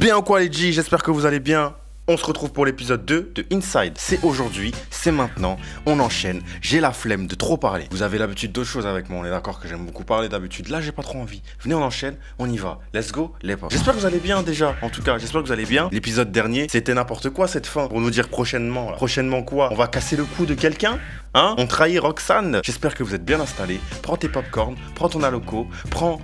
Bien ou quoi les G, j'espère que vous allez bien. On se retrouve pour l'épisode 2 de Inside. C'est aujourd'hui, c'est maintenant, on enchaîne. J'ai la flemme de trop parler. Vous avez l'habitude d'autres choses avec moi, on est d'accord que j'aime beaucoup parler d'habitude. Là, j'ai pas trop envie. Venez, on enchaîne, on y va. Let's go, les potes. J'espère que vous allez bien déjà. En tout cas, j'espère que vous allez bien. L'épisode dernier, c'était n'importe quoi cette fin. Pour nous dire prochainement, là. Prochainement quoi? On va casser le cou de quelqu'un? Hein? On trahit Roxane? J'espère que vous êtes bien installés. Prends tes popcorn, prends ton aloco, prends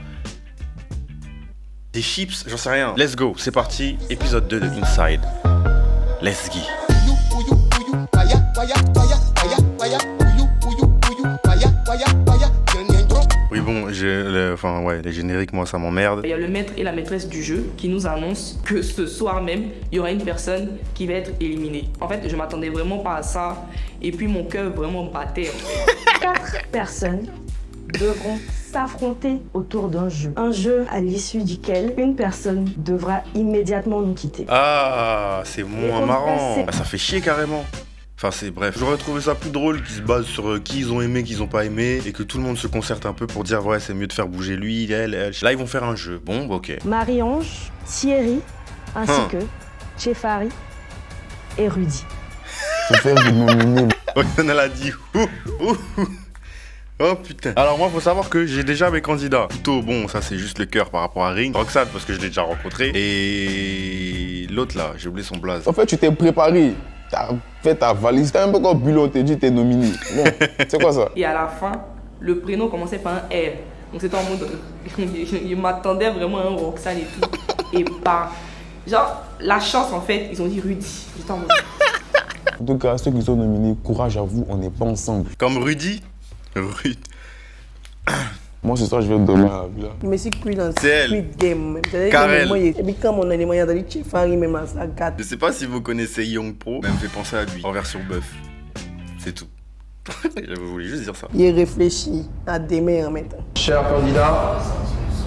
des chips, j'en sais rien. Let's go, c'est parti. Épisode 2 de Inside. Let's go. Oui bon, les génériques, moi ça m'emmerde. Il y a le maître et la maîtresse du jeu qui nous annoncent que ce soir même, il y aura une personne qui va être éliminée. En fait, je m'attendais vraiment pas à ça. Et puis mon cœur vraiment battait. 4 personnes devront s'affronter autour d'un jeu. Un jeu à l'issue duquel une personne devra immédiatement nous quitter. Ah, c'est moins marrant. Bah, ça fait chier carrément. Enfin, c'est bref. J'aurais trouvé ça plus drôle qu'ils se basent sur qui ils ont aimé, qui ils ont pas aimé, et que tout le monde se concerte un peu pour dire ouais, c'est mieux de faire bouger lui, elle. Là, ils vont faire un jeu. Bon, bah, ok. Marie-Ange, Thierry, ainsi que Chefari et Rudy. On l'a dit. Oh putain. Alors moi faut savoir que j'ai déjà mes candidats. Plutôt bon, ça c'est juste le cœur par rapport à Ring. Roxane parce que je l'ai déjà rencontré. Et l'autre là, j'ai oublié son blaze. En fait tu t'es préparé, t'as fait ta valise. T'as un peu comme Bulot, t'es dit t'es nominé. Bon, c'est quoi ça? Et à la fin, le prénom commençait par un R. Donc c'était en mode, je m'attendais vraiment à un Roxane et tout. Et pas, genre la chance en fait, ils ont dit Rudy. J'étais en mode... En tout cas, ceux qui sont nominés, courage à vous, on n'est pas ensemble. Comme Rudy. Rudy. Moi ce soir je vais dormir à la villa. Je me suis pris dans C'est elle. Squid Game. Karel. Et puis quand on a les moyens d'aller chez Fari, même à ça gâte. Je sais pas si vous connaissez Young Pro, mais elle me fait penser à lui en version bœuf. C'est tout. Je voulais juste dire ça. Il réfléchit à demain en même temps. Chers candidats,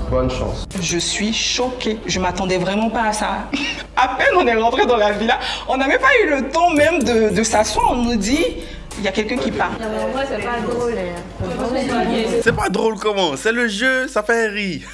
bonne chance. Je suis choquée. Je m'attendais vraiment pas à ça. À peine on est rentré dans la villa, on n'avait pas eu le temps même de s'asseoir. On nous dit, il y a quelqu'un qui part. Non mais moi c'est pas drôle. C'est pas drôle comment? C'est le jeu, ça fait rire.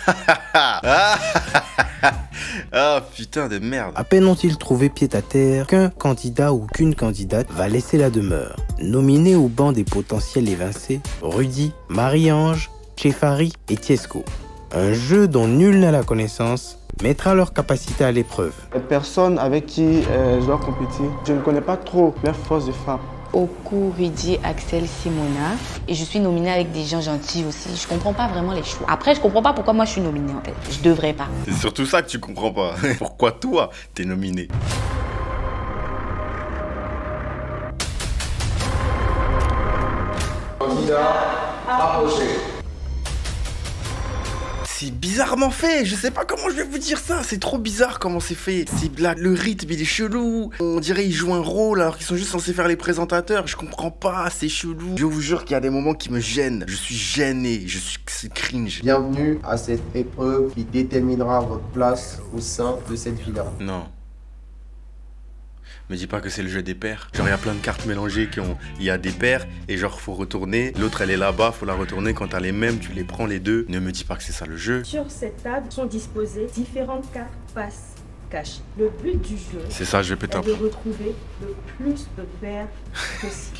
Ah putain de merde. À peine ont-ils trouvé pied à terre qu'un candidat ou qu'une candidate va laisser la demeure. Nominés au banc des potentiels évincés, Rudy, Marie-Ange, Chefari et Tiesco. Un jeu dont nul n'a la connaissance mettra leur capacité à l'épreuve. Les personnes avec qui je dois compétir, je ne connais pas trop leur force de frappe. Oku, Rudy, Axel, Simona. Et je suis nominée avec des gens gentils aussi. Je comprends pas vraiment les choix. Après, je comprends pas pourquoi moi je suis nominée en fait. Je devrais pas. C'est surtout ça que tu comprends pas. Pourquoi toi, t'es nominé? Candidat, approchez. C'est bizarrement fait, je sais pas comment je vais vous dire ça, c'est trop bizarre comment c'est fait. C'est là, le rythme il est chelou, on dirait ils jouent un rôle alors qu'ils sont juste censés faire les présentateurs, je comprends pas, c'est chelou. Je vous jure qu'il y a des moments qui me gênent, je suis gêné, c'est cringe. Bienvenue à cette épreuve qui déterminera votre place au sein de cette villa. Non. Me dis pas que c'est le jeu des paires. Genre il y a plein de cartes mélangées il y a des paires et genre faut retourner. L'autre elle est là-bas, faut la retourner. Quand t'as les mêmes, tu les prends les deux. Ne me dis pas que c'est ça le jeu. Sur cette table sont disposées différentes cartes face cachées. Le but du jeu c'est ça, je vais péter un est de retrouver le plus de paires possible.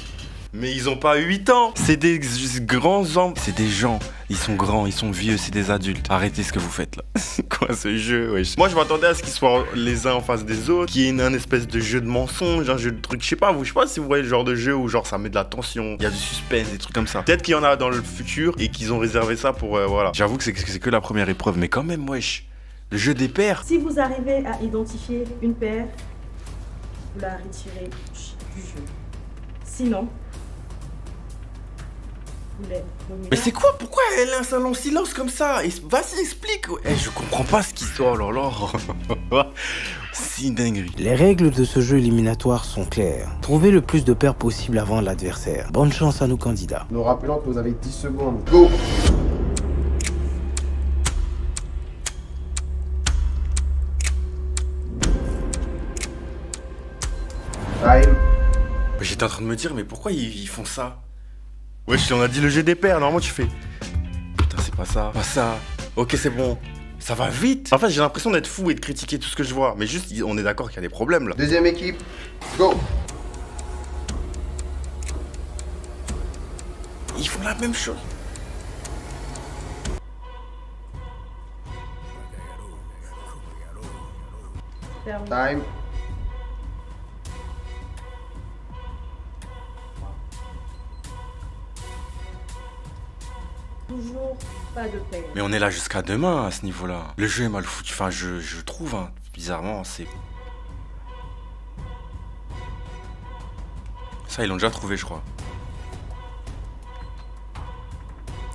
Mais ils ont pas 8 ans. C'est des grands hommes. C'est des gens. Ils sont grands, ils sont vieux, c'est des adultes. Arrêtez ce que vous faites là. Quoi ce jeu, wesh. Moi je m'attendais à ce qu'ils soient les uns en face des autres, qu'il y ait un espèce de jeu de mensonge, un jeu de trucs, je sais pas si vous voyez le genre de jeu où genre ça met de la tension, il y a du suspense, des trucs comme ça. Peut-être qu'il y en a dans le futur et qu'ils ont réservé ça pour voilà. J'avoue que c'est que la première épreuve, mais quand même wesh. Le jeu des paires. Si vous arrivez à identifier une paire, vous la retirez du jeu. Sinon, mais c'est quoi? Pourquoi elle a un long silence comme ça? Vas-y, explique. Je comprends pas ce qui sort, oh là là. Si dinguerie. Les règles de ce jeu éliminatoire sont claires. Trouvez le plus de paires possible avant l'adversaire. Bonne chance à nos candidats. Nous rappelons que vous avez 10 secondes. Go! Time. J'étais en train de me dire, mais pourquoi ils font ça? Wesh, on a dit le jeu des paires, normalement tu fais... Putain, c'est pas ça, pas ça. Ok, c'est bon. Ça va vite. En fait, j'ai l'impression d'être fou et de critiquer tout ce que je vois. Mais juste, on est d'accord qu'il y a des problèmes là. Deuxième équipe, go. Ils font la même chose. Time. Toujours pas de paix. Mais on est là jusqu'à demain à ce niveau-là. Le jeu est mal foutu. Enfin, je trouve, hein, bizarrement, c'est... Ça, ils l'ont déjà trouvé, je crois.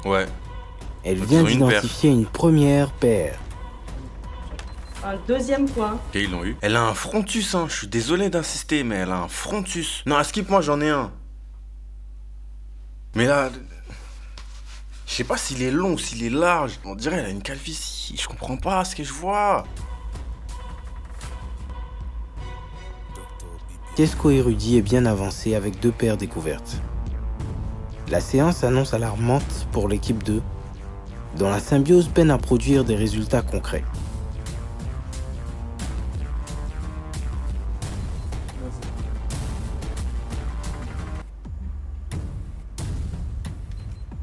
Ouais. Elle Donc, vient ils ont une d'identifier une première paire. Un deuxième point. Ok, ils l'ont eu. Elle a un frontus, hein. Je suis désolé d'insister, mais elle a un frontus. Non, à skip, moi, j'en ai un. Mais là... Je sais pas s'il est long ou s'il est large. On dirait qu'elle a une calvitie. Je comprends pas ce que je vois. Tiesco et Rudy est bien avancé avec 2 paires découvertes. La séance annonce alarmante pour l'équipe 2, dont la symbiose peine à produire des résultats concrets.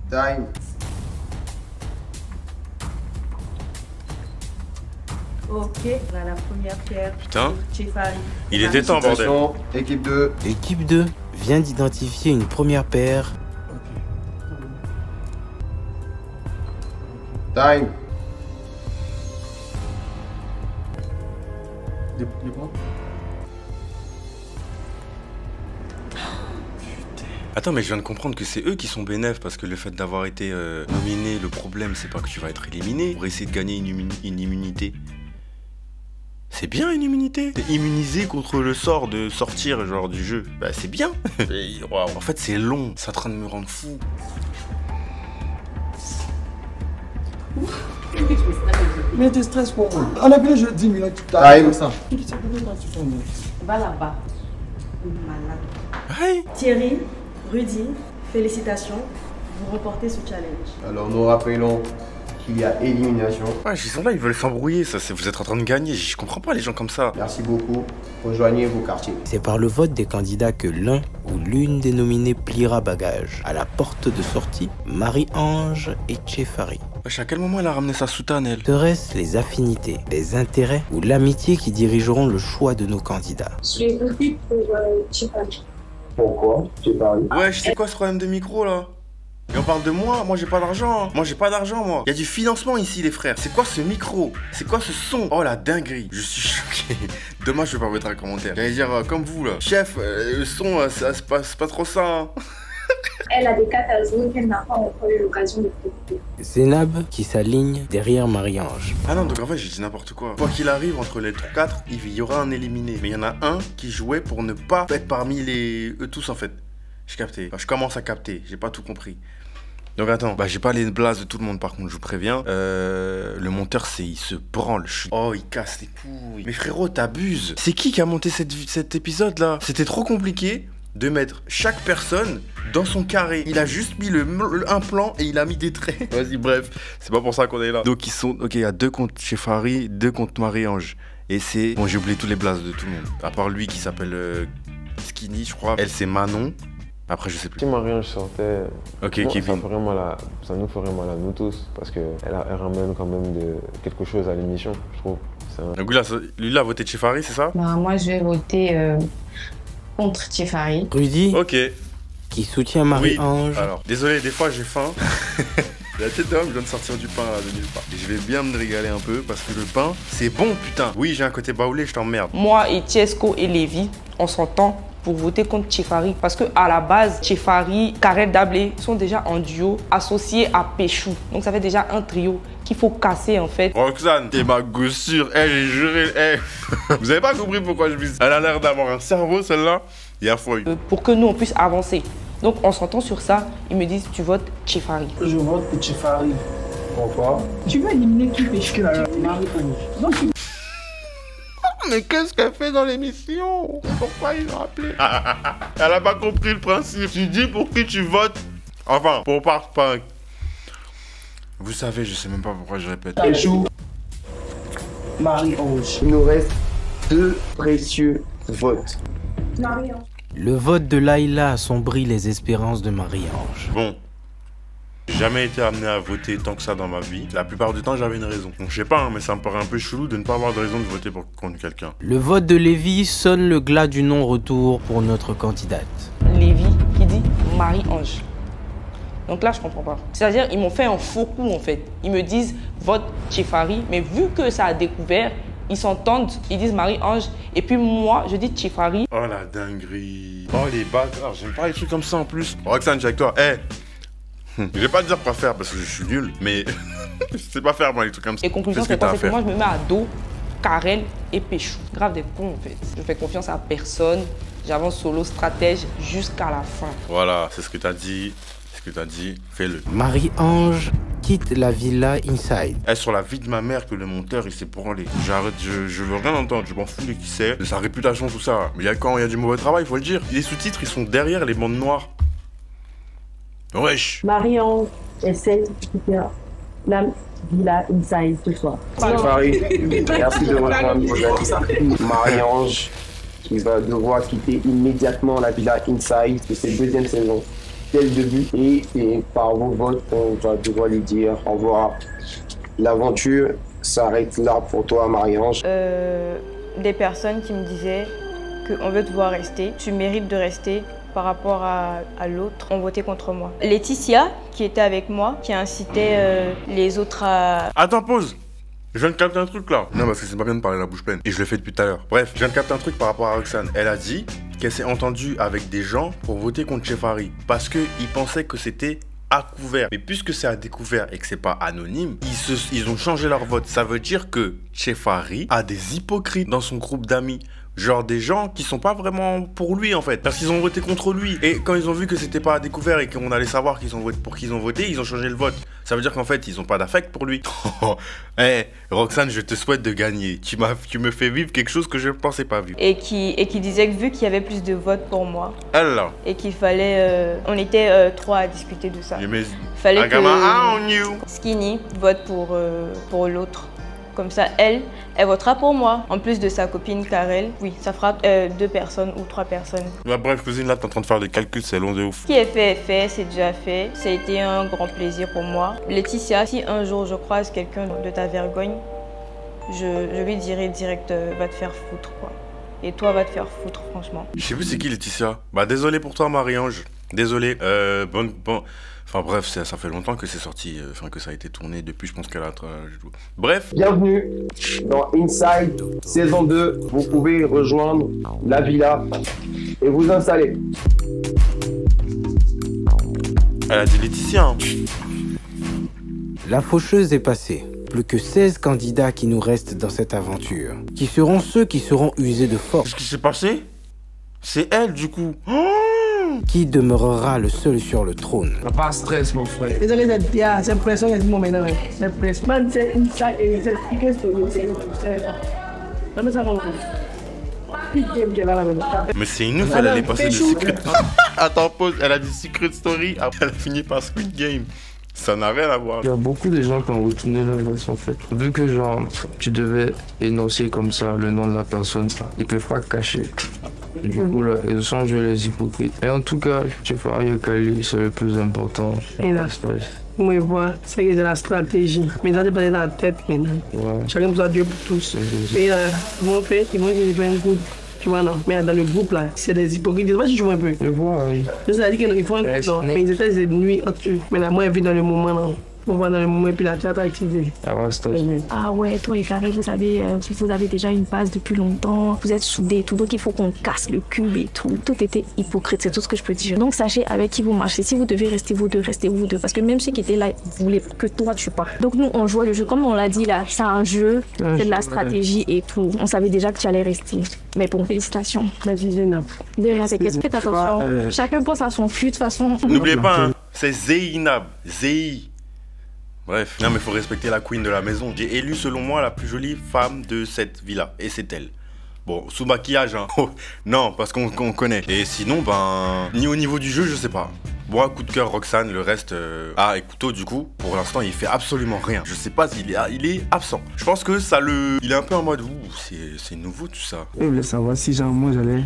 Time. Ok, on a la première pierre. Putain. Chefari. Il était temps, bordel. Félicitations, équipe 2. L'équipe 2 vient d'identifier une première paire. Time. Des points. Attends, mais je viens de comprendre que c'est eux qui sont bénéfiques parce que le fait d'avoir été nominé, le problème, c'est pas que tu vas être éliminé pour essayer de gagner une immunité. C'est bien une immunité. T'es immunisé contre le sort de sortir genre du jeu. Bah c'est bien. Wow. En fait c'est long, c'est en train de me rendre fou. Mais tu stresses pour moi. On a vu le jeu 10 minutes. Time. Ça. Va là-bas. Malade. Hey. Thierry, Rudy, félicitations. Vous remportez ce challenge. Alors nous rappelons qu'il y a élimination. Ouais, ils sont là, ils veulent s'embrouiller. Ça, vous êtes en train de gagner. Je comprends pas les gens comme ça. Merci beaucoup. Rejoignez vos quartiers. C'est par le vote des candidats que l'un ou l'une des nominés pliera bagage. À la porte de sortie, Marie-Ange et Chefari. Wesh, à quel moment elle a ramené sa soutane, elle? Serait-ce les affinités, les intérêts ou l'amitié qui dirigeront le choix de nos candidats? Je l'ai voté pour Chefari. Pourquoi? Chefari. Wesh, c'est quoi ce problème de micro là? Et on parle de moi j'ai pas d'argent. Hein. Moi j'ai pas d'argent moi. Il y a du financement ici les frères. C'est quoi ce micro? C'est quoi ce son? Oh la dinguerie. Je suis choqué. Dommage je vais pas mettre un commentaire. J'allais dire comme vous là. Chef, le son c'est pas trop ça. Hein. Elle a des cartes à jouer qu'elle n'a pas encore eu l'occasion de profiter. Zénab qui s'aligne derrière Marie-Ange. Ah non, donc en fait j'ai dit n'importe quoi. Quoi qu'il arrive, entre les 4, il y aura un éliminé. Mais il y en a un qui jouait pour ne pas être parmi eux tous en fait. J'ai capté. Enfin, je commence à capter. J'ai pas tout compris. Donc attends, j'ai pas les blases de tout le monde par contre, je vous préviens. Le monteur, il se branle. Oh, il casse les couilles. Mais frérot, t'abuses. C'est qui a monté cet épisode là? C'était trop compliqué de mettre chaque personne dans son carré. Il a juste mis un plan et il a mis des traits. Vas-y, bref, c'est pas pour ça qu'on est là. Donc ils sont, ok, il y a 2 contre Chefari, 2 contre Marie-Ange. Et c'est, bon j'ai oublié tous les blases de tout le monde. À part lui qui s'appelle Skinny, je crois. Elle c'est Manon. Après, je sais plus. Si Marie-Ange sortait, okay, bon, ça nous ferait mal à nous tous, parce qu'elle ramène quand même quelque chose à l'émission, je trouve. Donc lui, là, a voté Chefari, c'est ça? Bah, moi, je vais voter contre Chefari. Rudy, ok, qui soutient Marie-Ange. Oui. Alors, désolé, des fois, j'ai faim. La tête d'homme, je viens de sortir du pain là, de nulle part. Et je vais bien me régaler un peu, parce que le pain, c'est bon, putain. Oui, j'ai un côté baoulé, je t'emmerde. Moi et Tiesco et Lévi, on s'entend pour voter contre Chefari. Parce que à la base, Chefari, Karel Dablé sont déjà en duo associés à Péchou. Donc ça fait déjà un trio qu'il faut casser en fait. Roxane, t'es ma gossure. J'ai juré. Vous avez pas compris pourquoi je vis. Elle a l'air d'avoir un cerveau celle-là. Il y a fouille. Pour que nous on puisse avancer. Donc on s'entend sur ça. Ils me disent tu votes Chefari. Je vote pour Chefari. Pourquoi? Tu veux éliminer qui Péchou? Marie-Ange. Mais qu'est-ce qu'elle fait dans l'émission? Pourquoi ils l'ont appelé? Elle a pas compris le principe. Tu dis pour qui tu votes. Enfin, pour pas. Vous savez, je sais même pas pourquoi je répète. Péchou. Marie-Ange. Il nous reste 2 précieux votes. Marie-Ange. Le vote de Laïla assombrit les espérances de Marie-Ange. Bon. J'ai jamais été amené à voter tant que ça dans ma vie. La plupart du temps, j'avais une raison. Donc, je sais pas, hein, mais ça me paraît un peu chelou de ne pas avoir de raison de voter contre quelqu'un. Le vote de Lévi sonne le glas du non-retour pour notre candidate. Lévi qui dit Marie-Ange. Donc là, je comprends pas. C'est-à-dire, ils m'ont fait un faux coup, en fait. Ils me disent vote Tchefari, mais vu que ça a découvert, ils s'entendent, ils disent Marie-Ange, et puis moi, je dis Tchefari. Oh la dinguerie. Oh les bâtards, j'aime pas les trucs comme ça en plus. Roxane, je suis avec toi. Je vais pas te dire quoi faire parce que je suis nul, mais je sais pas faire moi les trucs comme ça. Et conclusion, c'est quoi? C'est que moi, je me mets à dos, Karel et Péchou. Grave des cons, en fait. Je fais confiance à personne. J'avance solo stratège jusqu'à la fin. Voilà, c'est ce que t'as dit. Ce que t'as dit, fais-le. Marie-Ange quitte la villa Inside. Sur la vie de ma mère que le monteur il s'est branlé. J'arrête, je veux rien entendre, je m'en fous de qui c'est, de sa réputation, tout ça. Mais quand il y a du mauvais travail, faut le dire. Les sous-titres, ils sont derrière les bandes noires. Wesh. Marie-Ange est celle qui fait la villa Inside ce soir. Tchefari, merci de rejoindre Marie-Ange qui va devoir quitter immédiatement la villa Inside de cette 2e saison. Dès le début, et c'est par vos votes qu'on va devoir lui dire au revoir. L'aventure s'arrête là pour toi, Marie-Ange. Des personnes qui me disaient qu'on veut te voir rester, tu mérites de rester par rapport à l'autre, ont voté contre moi. Laetitia, qui était avec moi, qui incitait les autres à... Attends, pause. Je viens de capter un truc là. Non, parce que c'est pas bien de parler la bouche pleine. Et je le fais depuis tout à l'heure. Bref, je viens de capter un truc par rapport à Roxane. Elle a dit qu'elle s'est entendue avec des gens pour voter contre Tchefari. Parce qu'ils pensaient que c'était à couvert. Mais puisque c'est à découvert et que c'est pas anonyme, ils ont changé leur vote. Ça veut dire que Tchefari a des hypocrites dans son groupe d'amis. Genre des gens qui sont pas vraiment pour lui en fait. Parce qu'ils ont voté contre lui. Et quand ils ont vu que c'était pas à découvert et qu'on allait savoir pour qui ils ont voté, ils ont changé le vote. Ça veut dire qu'en fait, ils ont pas d'affect pour lui. Roxane, je te souhaite de gagner. Tu me fais vivre quelque chose que je ne pensais pas vivre. Et qui disait que vu qu'il y avait plus de votes pour moi. Elle là. Et qu'il fallait... on était 3 à discuter de ça. Il fallait que Skinny vote pour l'autre. Comme ça, elle votera pour moi. En plus de sa copine Karel, oui, ça fera 2 personnes ou 3 personnes. Bah, bref, cousine, là, t'es en train de faire des calculs, c'est long de ouf. Ce qui est fait, c'est déjà fait. Ça a été un grand plaisir pour moi. Laetitia, si un jour je croise quelqu'un de ta vergogne, je lui dirai direct, va te faire foutre, quoi. Et toi, va te faire foutre, franchement. Je sais plus c'est qui Laetitia. Bah, désolé pour toi, Marie-Ange. Désolé. Enfin bref, ça fait longtemps que c'est sorti, que ça a été tourné depuis, je pense qu'elle a... Bref. Bienvenue dans Inside, saison 2. Vous pouvez rejoindre la villa et vous installer. Elle a dit Laetitia. Hein. La faucheuse est passée. Plus que 16 candidats qui nous restent dans cette aventure. Qui seront ceux qui seront usés de force. Qu'est-ce qui s'est passé? C'est elle du coup. Qui demeurera le seul sur le trône? Pas stress, mon frère. Désolé d'être bien, c'est pression qu'il y a du moment maintenant. C'est pression. Man, c'est une salle et c'est une story. C'est ça qu'on mais c'est une ouf, elle allait passer de Secret. Attends, pause, elle a dit Secret Story, après elle a fini par Squid Game. Ça n'a rien à voir. Il y a beaucoup de gens qui ont retourné leur veste en fait. Vu que genre, tu devais énoncer comme ça le nom de la personne, ils peuvent pas cacher. Du coup là, ils ont joué les hypocrites. Et en tout cas, Tchefari et Kali, c'est le plus important. Et là, moi je vois, c'est que c'est la stratégie. Mais ça, c'est pas dans la tête maintenant. Ouais. Chacun doit Dieu pour tous. Et là, ils vont faire un groupe. Tu vois, non. Mais dans le groupe là, c'est des hypocrites. Je sais pas si tu vois un peu. Je vois, oui. Ça veut dire qu'ils font un groupe, non. Mais ils étaient des nuits entre eux. Mais là, moi, je vis dans le moment, non. On va dans le moment et puis la théâtre activée. Ah ouais, toi et Karel, vous savez, vous avez déjà une base depuis longtemps, vous êtes soudés et tout, donc il faut qu'on casse le cube et tout. Tout était hypocrite, c'est tout ce que je peux dire. Donc sachez avec qui vous marchez. Si vous devez rester vous deux, restez vous deux. Parce que même ceux qui étaient là, ils voulaient que toi tu pars. Donc nous, on jouait le jeu. Comme on l'a dit là, c'est un jeu, c'est de la stratégie et tout. On savait déjà que tu allais rester. Mais bon, félicitations. Vas-y, Zénab. De rien, c'est qu'est-ce que faites attention. Chacun pense à son cul, de toute façon. N'oubliez pas, hein, c'est Zéinab. Zéi. Bref, non mais faut respecter la queen de la maison. J'ai élu selon moi la plus jolie femme de cette villa. Et c'est elle. Bon, sous maquillage, hein. Oh, non, parce qu'on connaît. Et sinon, ben, ni au niveau du jeu, je sais pas. Bon, coup de cœur, Roxane, le reste... Ah, et Couteau, du coup, pour l'instant, il fait absolument rien. Je sais pas s'il est absent. Je pense que ça le... Il est un peu en mode, ouh, c'est nouveau tout ça. Je voulais savoir si, genre, moi, j'allais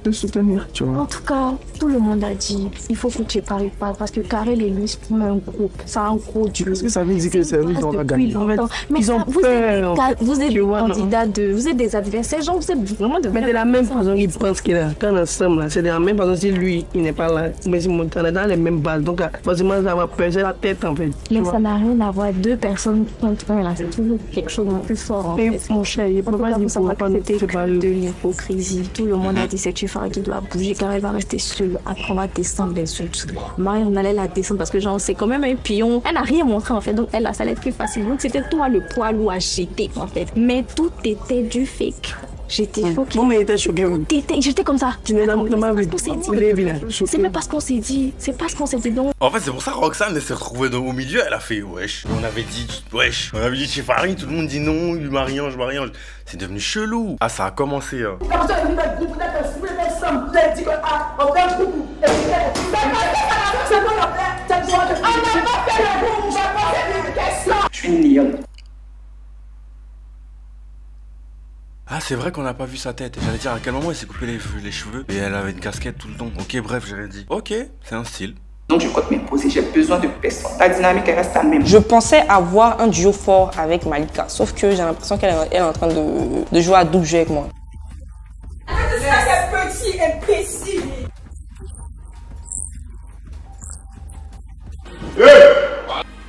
te soutenir, tu vois. En tout cas, tout le monde a dit, il faut que tu parles pas, parce que Karel et lui, c'est un groupe. C'est un gros duo. Est-ce que ça veut dire que c'est lui qui va gagner? En fait, mais ils ont peur. Vous êtes des candidats vous êtes des adversaires, genre, vous êtes vraiment de... Mais c'est la même façon qu'ils pensent qu'il est. Quand ensemble, là, c'est de la même façon si lui, il n'est pas là. Mais si on est dans les mêmes bases. Donc, forcément, ça va peser la tête, en fait. Mais ça n'a rien à voir. Deux personnes contre un, là. C'est toujours quelque chose de plus fort, en fait. Mon cher, il ne peut pas dire qu'on de l'hypocrisie. Tout le monde a dit, c'est Tchifari qui doit bouger, car elle va rester seule. Après, on va descendre les autres. Marie, on allait la descendre parce que, genre, c'est quand même un pion. Elle n'a rien montré, en fait. Donc, elle, là, ça allait être plus facile. Donc, c'était toi le poids lourd à jeter, en fait. Mais tout était du fake. J'étais choquée. Moi, j'étais choquée. J'étais comme ça. Tu n'es dans ma vie. C'est même pas ce qu'on s'est dit. C'est pas ce qu'on s'est dit. Donc... En fait, c'est pour ça que Roxane s'est retrouvée au milieu. Elle a fait wesh. On avait dit wesh. On avait dit Tchifari. Tout le monde dit non. Marie-Ange. C'est devenu chelou. Ah, ça a commencé. Hein. Je suis une lionne. Ah, c'est vrai qu'on n'a pas vu sa tête. J'allais dire à quel moment elle s'est coupé les cheveux et elle avait une casquette tout le temps. Ok, bref, j'aurais dit. Ok, c'est un style. Donc je compte m'imposer, j'ai besoin de personne. La dynamique elle reste la même. Je pensais avoir un duo fort avec Malika, sauf que j'ai l'impression qu'elle est en train de jouer à double jeu avec moi. C'est petit imbécile.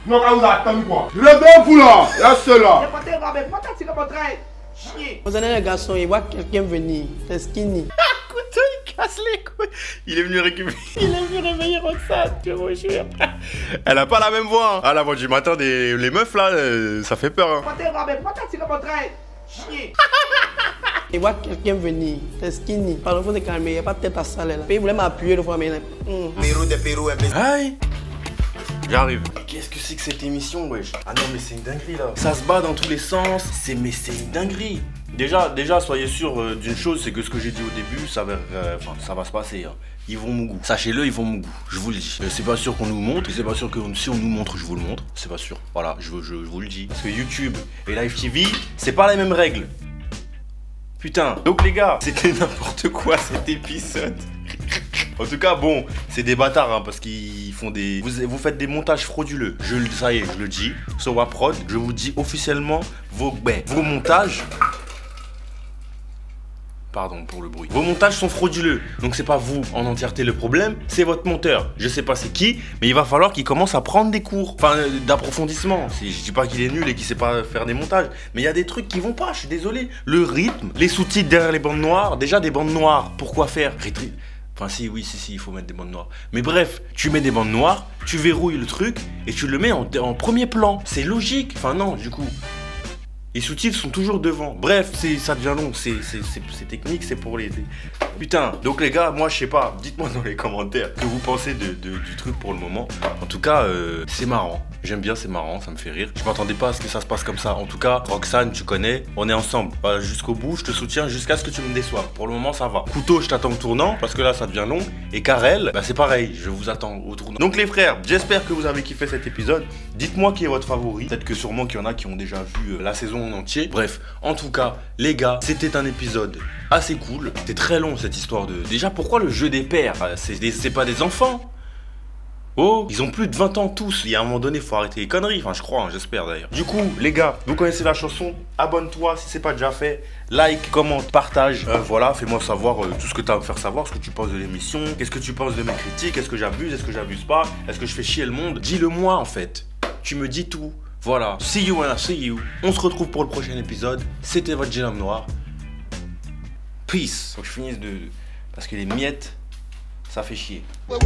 Non, vous attendez quoi? Levez-vous là! Là, c'est là! Vous allez les garçons, il voit quelqu'un venir. C'est Skinny. Couteau, il casse les couilles. Il est venu récupérer. Il est venu réveiller Roxane, je vous jure. Elle a pas la même voix. Hein. À la voix du matin, les meufs là, ça fait peur. Hein. Il voit quelqu'un venir. C'est Skinny. Par contre, il faut se calmer. Il n'y a pas de tête à saler là. Il voulait m'appuyer le fois, mais Pérou, Aïe. J'arrive. Qu'est-ce que c'est que cette émission, wesh? Ah non, mais c'est une dinguerie là. Ça se bat dans tous les sens. Mais c'est une dinguerie. Déjà, soyez sûr d'une chose, c'est que ce que j'ai dit au début, ça va se passer. Hein. Ils vont Mougou. Sachez-le, ils vont Mougou. Je vous le dis. C'est pas sûr qu'on nous montre. C'est pas sûr que si on nous montre, je vous le montre. C'est pas sûr. Voilà, je vous le dis. Parce que YouTube et Live TV, c'est pas les mêmes règles. Putain. Donc les gars, c'était n'importe quoi cet épisode. En tout cas, bon, c'est des bâtards hein, parce qu'ils font des... Vous faites des montages frauduleux. Ça y est, je le dis. Sowa Prod, je vous dis officiellement vos montages... Pardon pour le bruit. Vos montages sont frauduleux. Donc c'est pas vous en entièreté le problème, c'est votre monteur. Je sais pas c'est qui, mais il va falloir qu'il commence à prendre des cours. Enfin, d'approfondissement. Je dis pas qu'il est nul et qu'il sait pas faire des montages. Mais il y a des trucs qui vont pas, je suis désolé. Le rythme, les sous-titres derrière les bandes noires. Déjà des bandes noires, pourquoi faire? Enfin si, il faut mettre des bandes noires. Mais bref, tu mets des bandes noires, tu verrouilles le truc et tu le mets en premier plan. C'est logique. Enfin non, du coup, les sous-titres sont toujours devant. Bref, ça devient long. C'est technique, c'est pour les... Putain, donc les gars, moi je sais pas. Dites-moi dans les commentaires ce que vous pensez du truc pour le moment. En tout cas, c'est marrant. J'aime bien, c'est marrant, ça me fait rire. Je m'attendais pas à ce que ça se passe comme ça. En tout cas, Roxane, tu connais, on est ensemble. Jusqu'au bout, je te soutiens jusqu'à ce que tu me déçoives. Pour le moment, ça va. Couteau, je t'attends au tournant, parce que là, ça devient long. Et Karel, c'est pareil, je vous attends au tournant. Donc les frères, j'espère que vous avez kiffé cet épisode. Dites-moi qui est votre favori. Peut-être que sûrement qu'il y en a qui ont déjà vu la saison en entier. Bref, en tout cas, les gars, c'était un épisode assez cool. C'était très long cette histoire de... Déjà, pourquoi le jeu des pères? C'est pas des enfants? Oh, ils ont plus de 20 ans tous. Il y a un moment donné, faut arrêter les conneries. Enfin, je crois, hein, j'espère d'ailleurs. Du coup, les gars, vous connaissez la chanson. Abonne-toi si c'est pas déjà fait. Like, commente, partage. Voilà, fais-moi savoir tout ce que tu as à me faire savoir. Ce que tu penses de l'émission. Qu'est-ce que tu penses de mes critiques? Est-ce que j'abuse? Est-ce que j'abuse pas? Est-ce que je fais chier le monde? Dis-le-moi en fait. Tu me dis tout. Voilà. See you and I see you. On se retrouve pour le prochain épisode. C'était votre jeune homme noir. Peace. Faut que je finisse de... Parce que les miettes... Ça fait chier. Faut